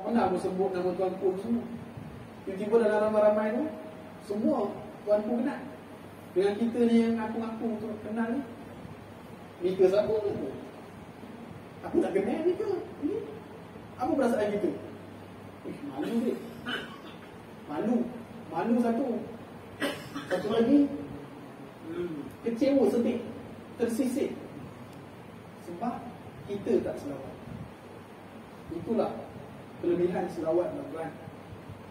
pernah aku sebut nama tuanku semua. Tiba-tiba dalam ramai-ramai tu, semua tuanku kenal. Dengan kita ni yang ngaku-ngaku untuk kenal ni, Mika siapa tu? Aku tak kenal Mika. Apa perasaan kita? Malu dia. Malu satu. Satu lagi, kecewa sedih, tersisih. Sebab kita tak selawat. Itulah kelebihan selawat, tuan-tuan.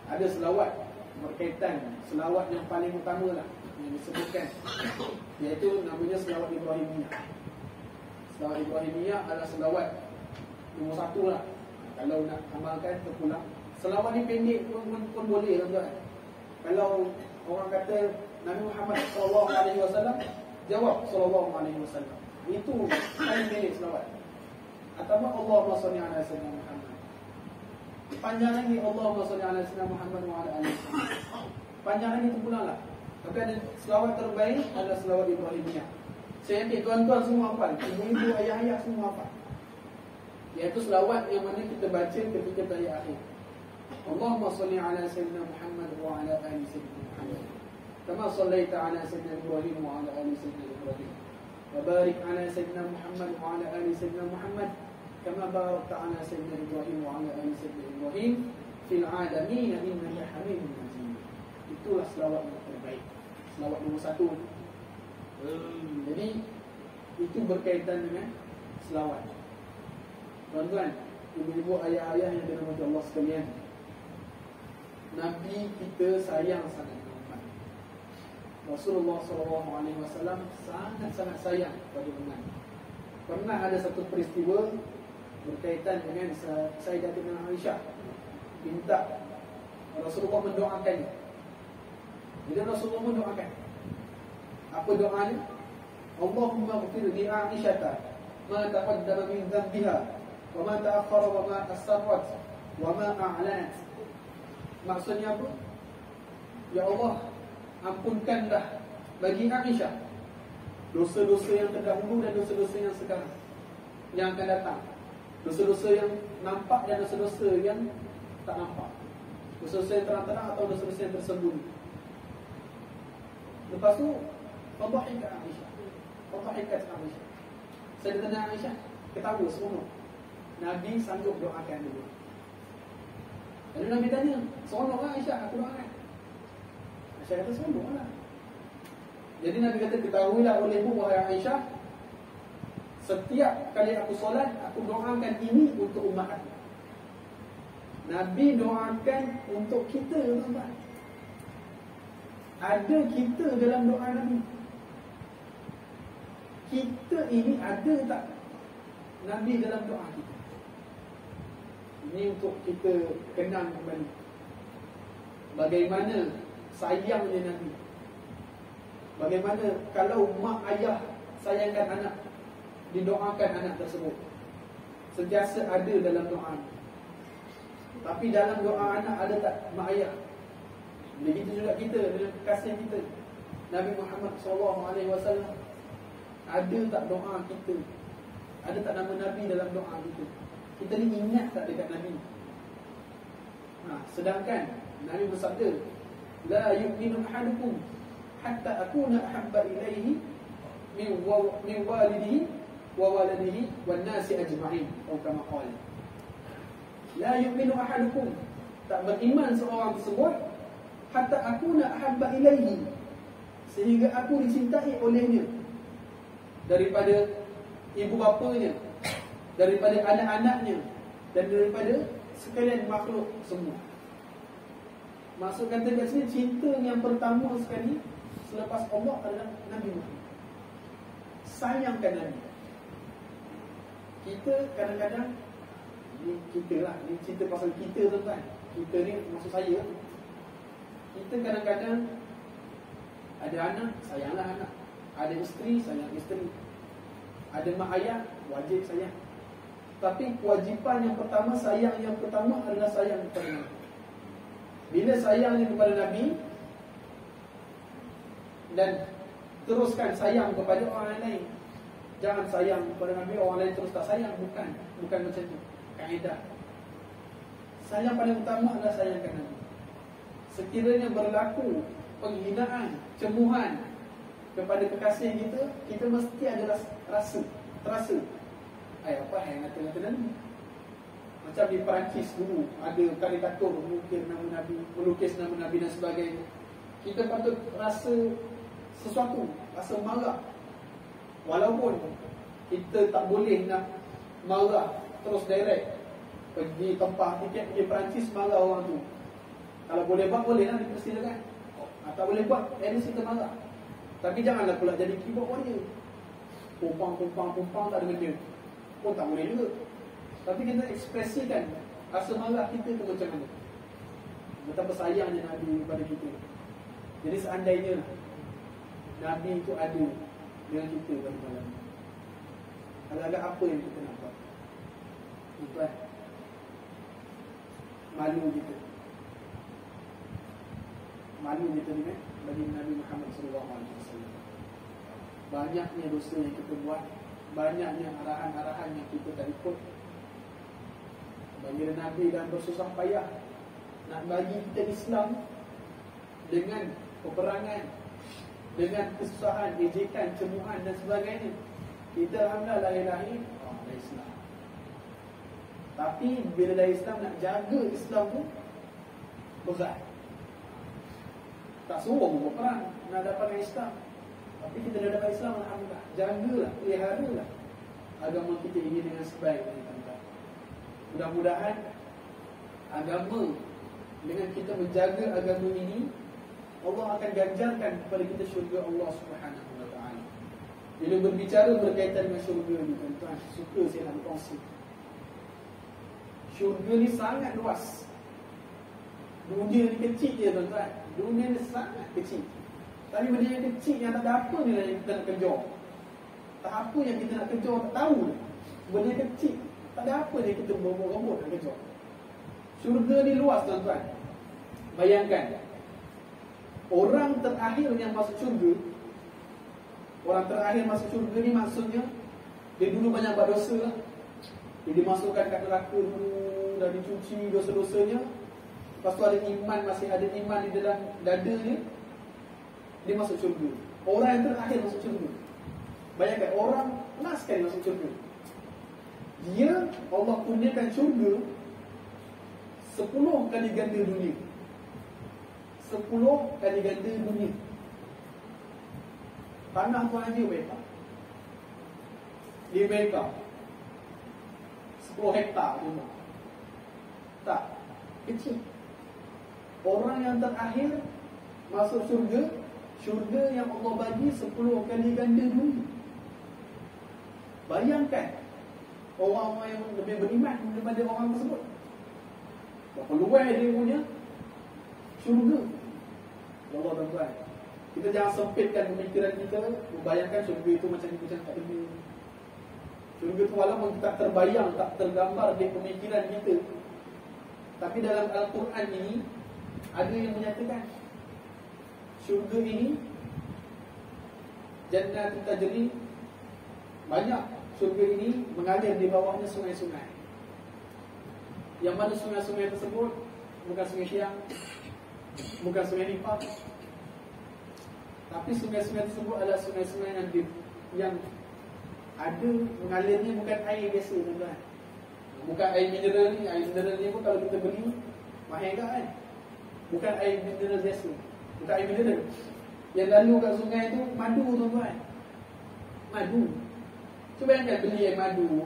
Ada selawat berkaitan, selawat yang paling utama lah yang disebutkan, iaitu namanya selawat Ibrahimiyah. Selawat Ibrahimiyah adalah selawat nombor 1 lah. Kalau nak amalkan terpulang. Selawat ni pendek pun boleh, tuan-tuan. Kalau orang kata Nabi Muhammad SAW, jawab SAW. Itu paling pendek selawat. Ataupun Allahumma salli ala sayyidina Muhammad. Panjang lagi Allahumma salli ala sayyidina Muhammad wa ala alihi. Panjang lagi terpulang lah. Tapi ada selawat terbaik adalah selawat Ibrahimiyah. Saya yakin tuan-tuan semua hafal, ibu-ibu, ayah-ayah semua hafal. Iaitu selawat yang mana kita baca ketika tahiyat akhir. Allahumma salli ala sayyidina Muhammad wa ala ali sayyidina Muhammad. Kama sallaita ala sayyidina Ibrahim wa ala ali sayyidina Ibrahim. Wa barik ala sayyidina Muhammad wa ala ali sayyidina Muhammad. Kama barakta ala sayyidina Ibrahim wa ala ali sayyidina Ibrahim fil alamin innaka Hamidum Majid. Itulah selawat yang terbaik. Selawat nombor 1. Jadi itu berkaitan dengan selawat. Tuan-tuan, ibu-ibu, ayah-ayah yang dirahmati Allah sekalian, Nabi kita sayang sangat Muhammad. Rasulullah SAW sangat-sangat sayang kepada Muhammad. Pernah ada satu peristiwa berkaitan dengan Sayyidatina Aisyah, minta Rasulullah mendoakannya. Jadi Rasulullah mendoakan. Apa doanya? Allahumma ighfir li Aisyah ma taqaddama min dhanbiha wa ma ta'akhkhara wa ma asarrat wa ma a'lanat. Maksudnya apa? Ya Allah, ampunkanlah bagi Aisyah dosa-dosa yang terdahulu dan dosa-dosa yang sekarang, yang akan datang. Dosa-dosa yang nampak dan dosa-dosa yang tak nampak. Dosa-dosa yang terang-terang atau dosa-dosa yang tersembunyi. Lepas tu fadhahikat Aisyah. Fadhahikat Aisyah. Sayyidatina Aisyah ketawa semua. Nabi sanggup doakan dulu. Lalu Nabi tanya, "Seronok lah Aisyah aku doakan?" Aisyah kata, "Seronok lah." Jadi Nabi kata, "Ketahuilah olehmu wahai Aisyah, setiap kali aku solat, aku doakan ini untuk umat aku." Nabi doakan untuk kita, tuan-tuan. Ada kita dalam doa Nabi. Kita ini ada tak Nabi dalam doa kita? Ini untuk kita kenal kembali bagaimana sayangnya Nabi. Bagaimana kalau mak ayah sayangkan anak, didoakan anak tersebut, sentiasa ada dalam doa. Tapi dalam doa anak ada tak mak ayah? Begitu juga kita dalam kekasih kita Nabi Muhammad SAW. Ada tak doa kita? Ada tak nama Nabi dalam doa kita? Kita ni ingat tak dekat Nabi? Sedangkan Nabi bersabda, "La yu'minu ahadukum hatta akuna ahabba ilaihi min walidihi wa waladihi wan nasi ajma'in." Atau kama qala, la yu'minu ahadukum, tak beriman seorang tersebut, hatta akuna ahabba ilaihi, sehingga aku dicintai olehnya, daripada ibu bapanya, daripada anak-anaknya, dan daripada sekalian makhluk semua. Maksud kata kat sini, cinta yang pertama sekali selepas Allah adalah Nabi Muhammad. Sayangkan Nabi. Kita kadang-kadang, ni kita lah, ni cerita pasal kita, tuan-tuan. Kita ni maksud saya, kita kadang-kadang ada anak, sayanglah anak. Ada isteri, sayang isteri. Ada mak ayah, wajib sayang. Tapi kewajipan yang pertama, sayang yang pertama adalah sayang kepada Nabi. Bila sayangnya kepada Nabi dan teruskan sayang kepada orang lain, jangan sayang kepada Nabi, orang lain terus tak sayang. Bukan macam tu kaedah. Sayang paling utama adalah sayangkan Nabi. Sekiranya berlaku penghinaan, cemoohan kepada kekasih kita, kita mesti ada terasa. Apa yang kata Nabi? Macam di Perancis dulu ada karikatur melukis nama Nabi dan sebagainya. Kita patut rasa sesuatu, rasa marah. Walaupun kita tak boleh nak marah terus direct pergi tempat tiket pergi Perancis, marah orang tu. Kalau boleh buat, boleh lah, dipersilakan. Tak boleh buat, at least kita marah. Tapi janganlah pula jadi keyboard warrior. Pumpang tak ada benda pun tak boleh juga. Tapi kita ekspresikan rasa marah kita tu macam mana, betapa sayangnya Nabi kepada kita. Jadi seandainya Nabi itu ada dengan kita pada malam ni, agak-agak apa yang kita nak buat? Tuan, malu kita ni bagi Nabi Muhammad SAW. Banyaknya dosa yang kita buat, banyaknya arahan-arahan yang kita tak ikut. Bagi Nabi dan bersusah payah nak bagi kita Islam dengan peperangan, dengan kesusahan, ejekan, cemoohan dan sebagainya. Kita alhamdulillah lahir-lahir dah Islam. Tapi bila dah Islam, nak jaga Islam tu berat. Tak suruh pun berperang nak dapatkan Islam, tapi kita dah dapat Islam, alhamdulillah. Jagalah, peliharalah agama kita ini dengan sebaik-baiknya. Mudah-mudahan agama, dengan kita menjaga agama ini, Allah akan ganjarkan kepada kita syurga Allah Subhanahu Wa Taala. Bila berbicara berkaitan dengan syurga ni, tuan-tuan, suka saya nak berkongsi. Syurga ni sangat luas. Dunia ni kecil je, tuan-tuan. Dunia ni sangat kecil. Tapi benda yang kecil yang tak ada apa ni yang kita nak kejar. Tak apa yang kita nak kejar, tak tahu. Benda yang kecil, tak ada apa yang kita berebut-rebut nak kejar. Syurga ni luas, tuan-tuan. Bayangkan, orang terakhir yang masuk syurga, orang terakhir masuk syurga ni maksudnya dia dulu banyak buat dosa lah. Dia dimasukkan kat neraka dulu, dah dicuci dosa-dosanya. Lepas tu ada iman, masih ada iman di dalam dadanya, dia masuk syurga. Orang yang terakhir masuk syurga. Bayangkan, orang last sekali masuk syurga. Dia, Allah kurniakan syurga 10 kali ganda dunia. 10 kali ganda dunia. Tanah tu aja berapa? Di Amerika 10 hektar tu. Tak, kecil. Orang yang terakhir masuk syurga, syurga yang Allah bagi 10 kali ganda dunia. Bayangkan orang-orang yang lebih beriman daripada orang tersebut. Berapa luas dia punya syurga. Allah, tuan-tuan, kita jangan sempitkan pemikiran kita, membayangkan syurga itu macam ni, macam tak ada. Syurga itu walaupun tak terbayang, tak tergambar di pemikiran kita, tapi dalam Al-Quran ini ada yang menyatakan syurga ini Jannatun tajri, banyak syurga ini mengalir di bawahnya sungai-sungai. Yang mana sungai-sungai tersebut bukan sungai Siang, bukan sungai Nipah, tapi sungai-sungai tersebut adalah sungai-sungai yang ada mengalirnya bukan air biasa, tuan-tuan. Bukan air mineral ni. Air mineral ni pun kalau kita beli mahal kan? Bukan air mineral biasa, bukan air mineral. Yang lalu kat sungai tu madu, tuan-tuan. Madu. Cuba bayangkan beli air madu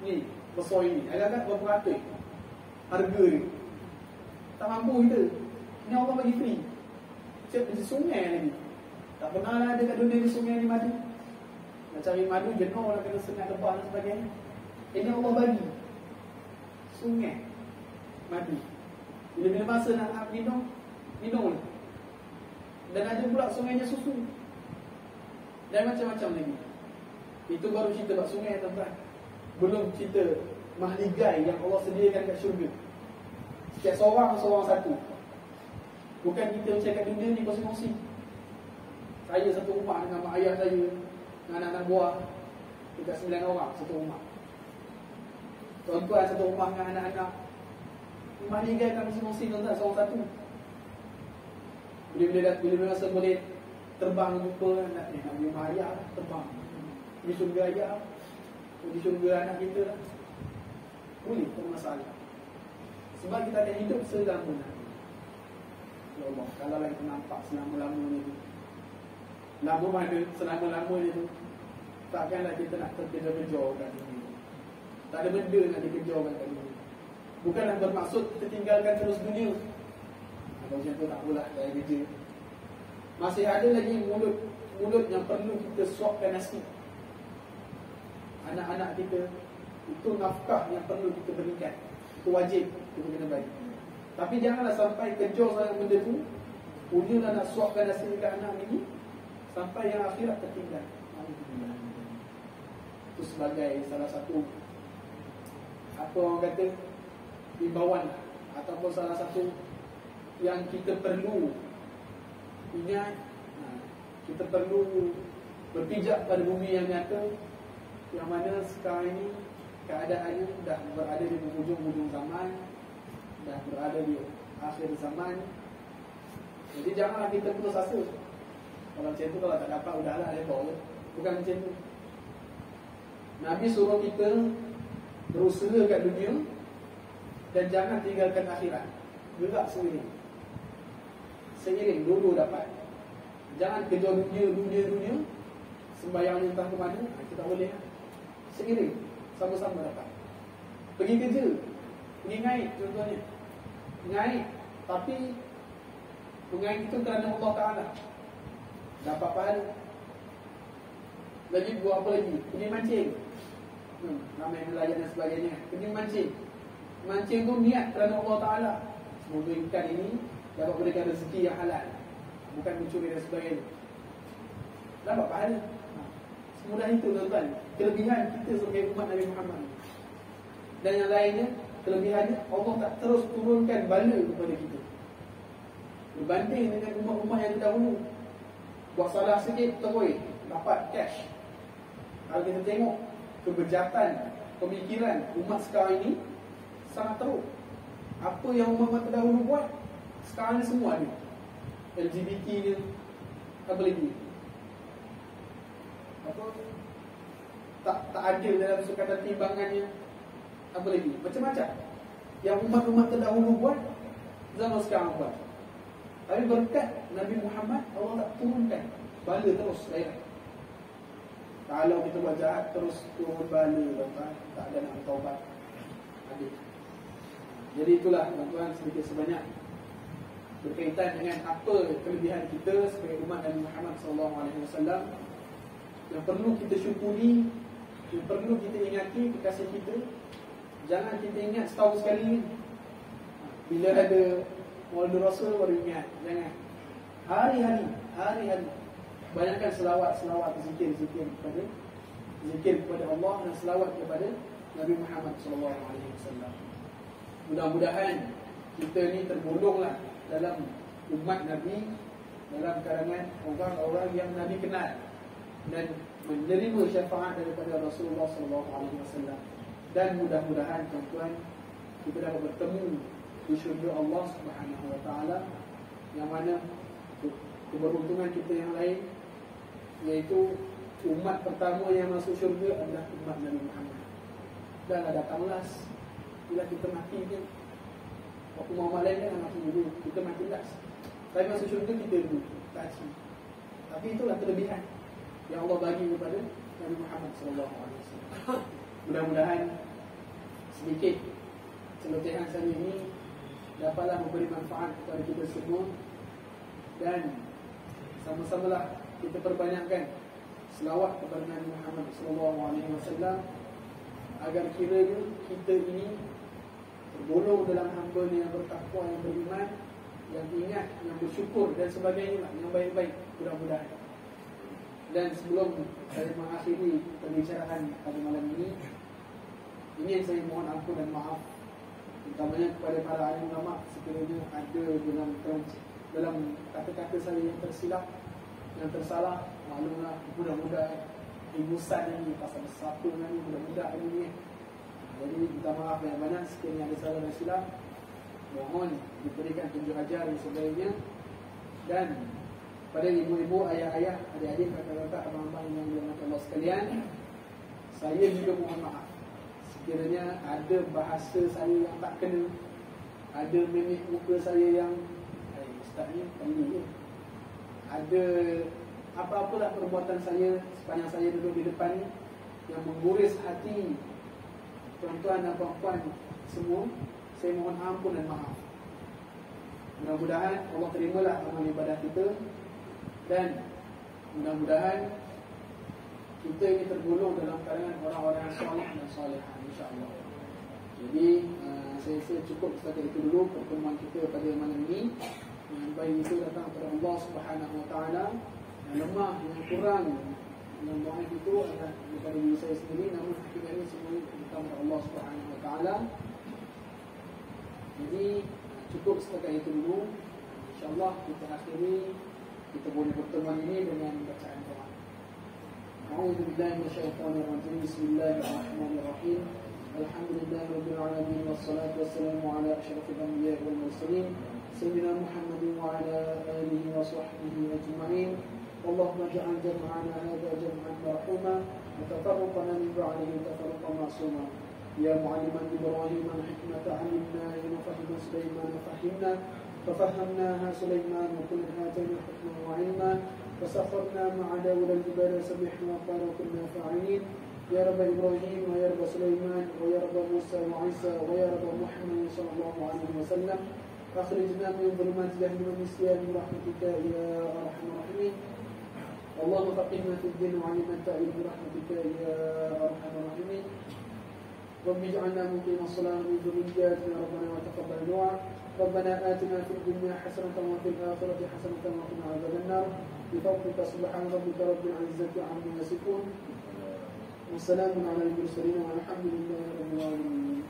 ni, besar ini, agak-agak berapa ratus harga ni. Tak mampu kita. Ni Allah bagi free. Cek di sungai lagi. Tak pernah lah ada kat dunia di sungai ni madu. Nak cari madu jenuh lah, kena sengat lebah dan sebagainya. Ini Allah bagi sungai madu. Bila masa nak minum, minum lah. Dan ada pula sungainya susu dan macam-macam lagi. Itu baru cerita bab sungai, tuan-tuan. Belum cerita mahligai yang Allah sediakan kat syurga. Setiap seorang satu. Bukan kita macam kat dunia ni kongsi-kongsi. Saya satu rumah dengan mak ayah saya, dengan anak-anak buah, dekat 9 orang satu rumah. Tuan-tuan satu rumah dengan anak-anak, mahligai masing-masing tuan-tuan, seorang satu. Bila rasa boleh terbang jumpa nak beli Maria lah, terbang di syurga ayah, di syurga anak kita lah, boleh, tak masalah. Sebab kita akan hidup selama-lamanya. Ya Allah, kalau lah kita nampak selama-lamanya tu, lama mana selama-lamanya tu, takkanlah kita nak terkejar-kejar kat dunia. Tak ada benda nak dikejarkan kat dunia. Bukanlah bermaksud kita tinggalkan terus dunia. Kalau macam tu tak apalah, gaya kerja. Masih ada lagi mulut yang perlu kita suapkan nasi. Anak-anak kita, itu nafkah yang perlu kita berikan. Itu wajib kita kena bagi. Tapi janganlah sampai kejar sangat benda tu, punya nak suapkan nasi dekat anak ini, sampai yang akhirat tertinggal. Itu sebagai salah satu, apa orang kata, imbauan ataupun salah satu yang kita perlu ingat. Kita perlu berpijak pada bumi yang nyata, yang mana sekarang ini keadaannya dah berada di hujung-hujung zaman, dah berada di akhir zaman. Jadi janganlah kita putus asa. Kalau macam tu, kalau tak dapat, udahlah, lepas. Bukan macam tu. Nabi suruh kita berusaha kat dunia dan jangan tinggalkan akhirat. Gerak seiring. Seiring, dulu dapat. Jangan kejar dunia, sembahyang entah ke mana, kita tak boleh. Seiring, sama-sama dapat. Pergi kerja, pergi ngaik contohnya. Ngaik, tapi mengaik itu kerana Allah Ta'ala, dapat pahala. Lagi buat apa lagi? Pergi mancing, ramai nelayan dan sebagainya. Pergi mancing. Mancing tu niat kerana Allah Ta'ala, semoga ikan ini dapat berikan rezeki yang halal, bukan mencuri dan sebagainya. Dapat pahala. Semudah itu tuan-tuan. Kelebihan kita sebagai umat Nabi Muhammad. Dan yang lainnya, kelebihannya Allah tak terus turunkan bala kepada kita. Berbanding dengan umat-umat yang terdahulu, buat salah sikit terus dapat cash. Kalau kita tengok kebejatan pemikiran umat sekarang ini sangat teruk. Apa yang umat terdahulu buat, sekarang ni semua ada. LGBT ni, apa lagi? Apa? Tak adil dalam sukatan timbangannya. Apa lagi? Macam-macam yang umat-umat terdahulu buat, zaman sekarang buat. Tapi berkat Nabi Muhammad, Allah tak turunkan bala terus direct. Kalau kita buat jahat, terus turun bala, tuan-tuan. Tak ada nak taubat. Adil. Jadi itulah tuan-tuan, sedikit sebanyak berkaitan dengan apa kelebihan kita sebagai umat Nabi Muhammad SAW yang perlu kita syukuri, yang perlu kita ingati kekasih kita. Jangan kita ingat setahun sekali. Bila ada Maulid Rasul baru ingat. Jangan. Hari-hari banyakkan selawat, zikir kepada Allah dan selawat kepada Nabi Muhammad SAW. Mudah-mudahan kita ni tergolonglah dalam umat Nabi, dalam kalangan orang-orang yang Nabi kenal dan menerima syafaat daripada Rasulullah SAW. Dan mudah-mudahan tuan-tuan, kita dapat bertemu di syurga Allah Subhanahu Wa Taala, yang mana keberuntungan kita yang lain, iaitu umat pertama yang masuk syurga adalah umat Nabi Muhammad. Dan datang last. Bila kita mati je, waktu Muhammad lain kan mati dulu, kita mati last. Tapi masuk syurga kita dulu, tak aci. Tapi itulah kelebihan yang Allah bagi kepada Nabi Muhammad SAW. Mudah-mudahan sedikit celotehan saya ini dapatlah memberi manfaat kepada kita semua, dan sama-samalah kita perbanyakkan selawat kepada Nabi Muhammad SAW agar kiranya kita ini tergolong dalam hamba yang bertakwa, yang beriman, yang ingat, yang bersyukur dan sebagainya, yang baik-baik, mudah-mudahan. Dan sebelum saya mengakhiri pembicaraan pada malam ini yang saya mohon ampun dan maaf, utamanya kepada para alim ulama, sekiranya ada dalam kata-kata saya yang tersilap, yang tersalah, maklumlah. Mudah-mudahan ingusan ini pasal siapa ni, mudah-mudahan ini. Jadi minta maaf banyak-banyak sekiranya ada salah dan silap. mohon diberikan tunjuk ajar yang sebaiknya. Dan pada ibu-ibu, ayah-ayah, adik-adik, kakak-kakak, abang-abang yang dirahmati Allah sekalian, saya juga mohon maaf sekiranya ada bahasa saya yang tak kena, ada mimik muka saya yang ustaz ni kali je, ada apa-apalah perbuatan saya sepanjang saya duduk di depan ni yang mengguris hati tuan-tuan dan puan-puan semua, saya mohon ampun dan maaf. Mudah-mudahan Allah terimalah amal ibadah kita, dan mudah-mudahan kita ini tergolong dalam kalangan orang-orang yang soleh dan solehan, insya-Allah. Jadi saya rasa cukup setakat itu dulu pertemuan kita pada malam ini. Yang baik itu datang kepada Allah Subhanahu Wa Taala, yang lemah, yang kurang, yang baik itu adalah daripada diri saya sendiri, namun hakikatnya semua datang kepada Allah Subhanahu Wa Taala. Jadi cukup setakat itu dulu. InsyaAllah kita akhiri, kita boleh pertemuan ini dengan bacaan doa. A'udzubillahi minasyaitonirrajim. Bismillahirrahmanirrahim. Alhamdulillahi rabbil alamin, wassalatu wassalamu ala asyrafil anbiya'i wal mursalin sayyidina Muhammadin wa ala alihi wa sahbihi ajma'in. Allahumma ja'al jam'ana hadha jam'an marhuma wa tafarraqana min ba'dihi tafarruqan ma'suma. Ya mu'alliman Ibrahim al-hikmata 'allimna, ya mufahhiman Sulaiman fahimna, ففهمناها سليمان وكل آتينا حكما وعلما وسخرنا مع داود الجبال سبحنا وقال وكنا فاعلين. يا رب إبراهيم ويا رب سليمان ويا رب موسى وعيسى ويا رب محمد صلى الله عليه وسلم، أخرجنا من ظلمات جهل والنسيان برحمتك يا أرحم الراحمين. اللهم فقهنا في الدين وعلمنا التأويل برحمتك يا أرحم الراحمين. رب اجعلنا مقيم الصلاة من ذرياتنا ربنا وتقبل دعاء. ربنا آتنا في الدنيا حسنة وفي الآخرة حسنة وقنا عذاب النار بفضلك سبحان ربك رب العزة عما يصفون والسلام على المرسلين والحمد لله رب العالمين.